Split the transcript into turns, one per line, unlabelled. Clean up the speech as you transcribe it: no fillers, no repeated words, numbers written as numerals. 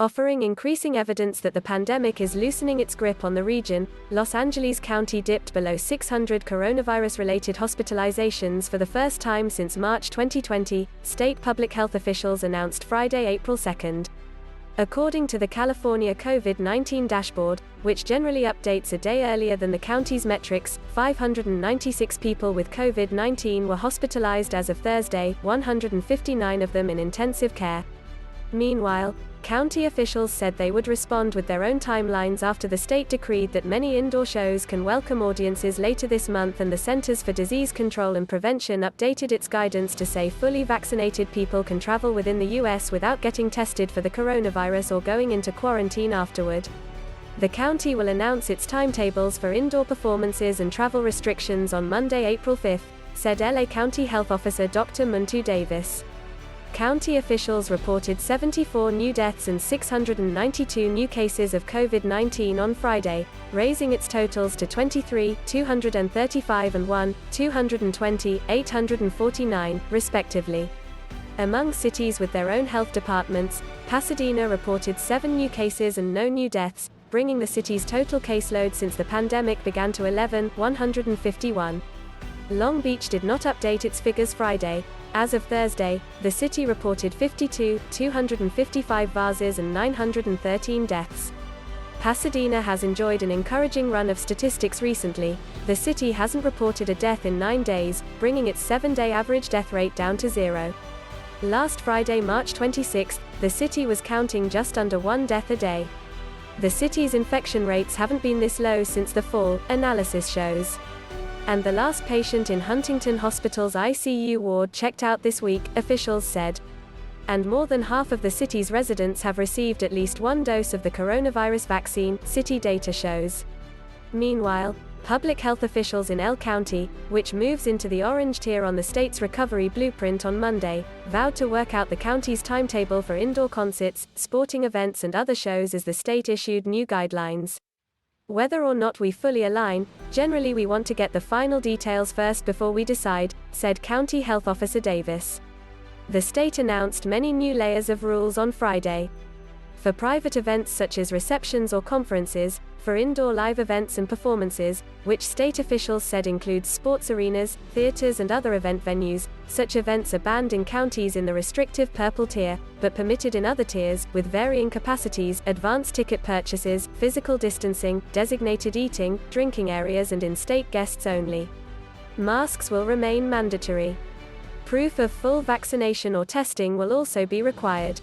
Offering increasing evidence that the pandemic is loosening its grip on the region, Los Angeles County dipped below 600 coronavirus-related hospitalizations for the first time since March 2020, state public health officials announced Friday, April 2. According to the California COVID-19 dashboard, which generally updates a day earlier than the county's metrics, 596 people with COVID-19 were hospitalized as of Thursday, 159 of them in intensive care. Meanwhile, county officials said they would respond with their own timelines after the state decreed that many indoor shows can welcome audiences later this month, and the Centers for Disease Control and Prevention updated its guidance to say fully vaccinated people can travel within the U.S. without getting tested for the coronavirus or going into quarantine afterward. The county will announce its timetables for indoor performances and travel restrictions on Monday, April 5, said LA County Health Officer Dr. Muntu Davis. County officials reported 74 new deaths and 692 new cases of COVID-19 on Friday, raising its totals to 23, 235 and 1, 220, 849, respectively. Among cities with their own health departments, Pasadena reported 7 new cases and no new deaths, bringing the city's total caseload since the pandemic began to 151. Long Beach did not update its figures Friday. As of Thursday, the city reported 52, 255 vases and 913 deaths. Pasadena has enjoyed an encouraging run of statistics recently. The city hasn't reported a death in 9 days, bringing its 7-day average death rate down to 0. Last Friday, March 26, the city was counting just under 1 death a day. The city's infection rates haven't been this low since the fall, analysis shows. And the last patient in Huntington Hospital's ICU ward checked out this week, officials said. And more than half of the city's residents have received at least 1 dose of the coronavirus vaccine, city data shows. Meanwhile, public health officials in El County, which moves into the orange tier on the state's recovery blueprint on Monday, vowed to work out the county's timetable for indoor concerts, sporting events and other shows as the state issued new guidelines. Whether or not we fully align, generally we want to get the final details first before we decide, said County Health Officer Davis. The state announced many new layers of rules on Friday. For private events such as receptions or conferences, for indoor live events and performances, which state officials said includes sports arenas, theaters and other event venues, such events are banned in counties in the restrictive purple tier, but permitted in other tiers, with varying capacities, advance ticket purchases, physical distancing, designated eating, drinking areas and in-state guests only. Masks will remain mandatory. Proof of full vaccination or testing will also be required.